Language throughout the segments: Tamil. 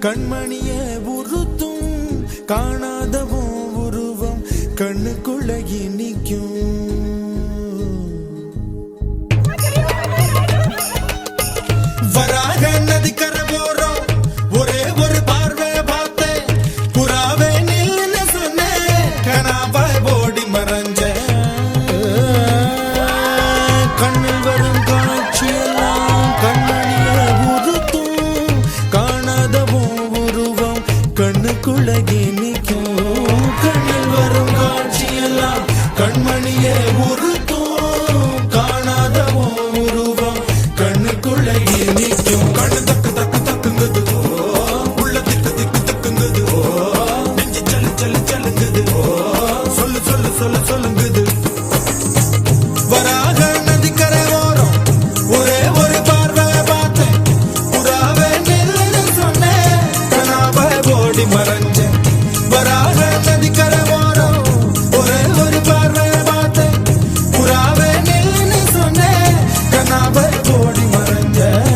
கண்மணிய உறுத்தும் காணாதவோ உருவம் கண்ணுக்குள்ள நிற்கும். வராக நதிக்கரை போறோம் ஒரே ஒரு பார்வை பார்த்தேன் புறாவே நில்லுன்னு சொன்னேன் கனாவாய் ஓடி மறைஞ்ச கண்ணில் வரும் காட்சியெல்லாம் கண்மணிய உறுத்தும் காணாதவோ உருவம் கண்ணுக்குள்ள நிற்கும். கண்ணில் வரும் காட்சியெல்லாம் கண்மணிய உறுத்தும் காணாதவோ உருவம் கண்ணுக்குள்ள நிற்கும். கண்ணு தக்கு தக்கு தக்குங்குது உள்ள திக்கு திக்கு தக்குங்குது நெஞ்சு சல்லு சல்லு சல்லுங்குது சொல்லு சொல்லு சொல்லு சொல்லுங்குது. வராக நதிக்கரை ஓரம் ஒரே ஒரு பார்வை பார்த்தேன் புறாவே நில்லுன்னு சொன்னேன் கனாவாய் ஓடி மறைஞ்சேன். வராக நதிக்கரை ஓரம் ஒரே ஒரு பார்வை பார்த்தேன் புறாவே நில்லுன்னு சொன்னேன் கனாவாய் ஓடி மறைஞ்சேன்.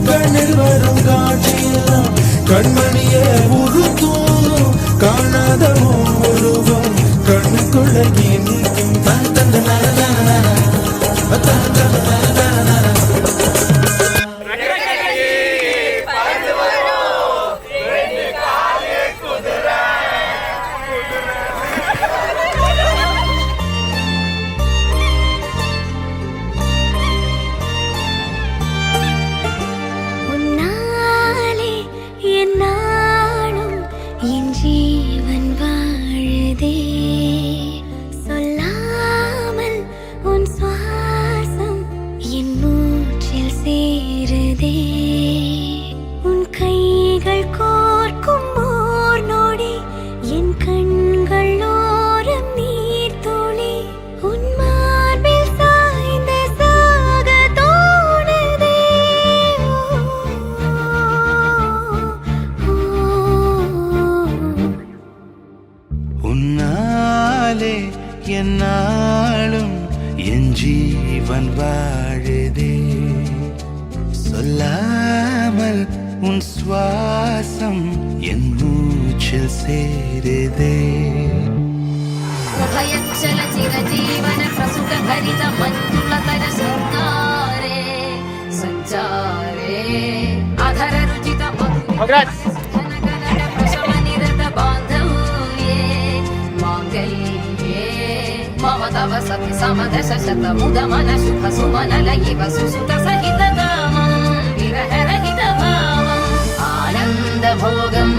கண்ணில் வரும் காட்சியெல்லாம் கண்மணியே உறுத்தும் காணாதவோ உருவம் கண்ணுக்குள்ள நிற்கும். தன் தந்த நர நர நர தன் தந்த நர நர நர. உன்னாலே என்னாலும் என் ஜீவன் வாழுதே சொல்லாமல் உன் சுவாசம் என் மூச்சில் சேருதே உன் கைகள் கோர்க்கும் ஓர் நொடி என் கண்கள் ஓரம் நீர் துளி உன் மார்பில் சாய்ந்த சாக தோணுதே. உன்னாலே என்னாலும் என் ஜீவன் வாழுதே சொல்லாமல் உன் சுவாசம் என் மூச்சில் சேருதே. ఉభయక్షల చిరజీవన ప్రసుత భరిత మంజులతర శృంగారే సంచారే అధర రుచిత ప్రశమ నిరత బాంధవ్యే మాంగళ్యే మమ తవ సతి సమదశ శత ముదమన శుభ సుమనల ఇవ సుసుత సహిత కామం విరహరహిత భావం ఆనంద భోగం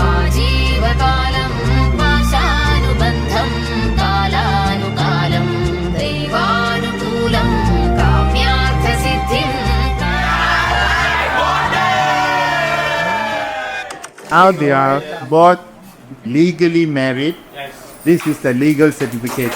ఆజీవకాలం పాశానుబంధం కాలానుకాలం దైవానుకూలం కామ్యార్థ సిద్ధిం. Now they are both legally married. This is the legal certificate.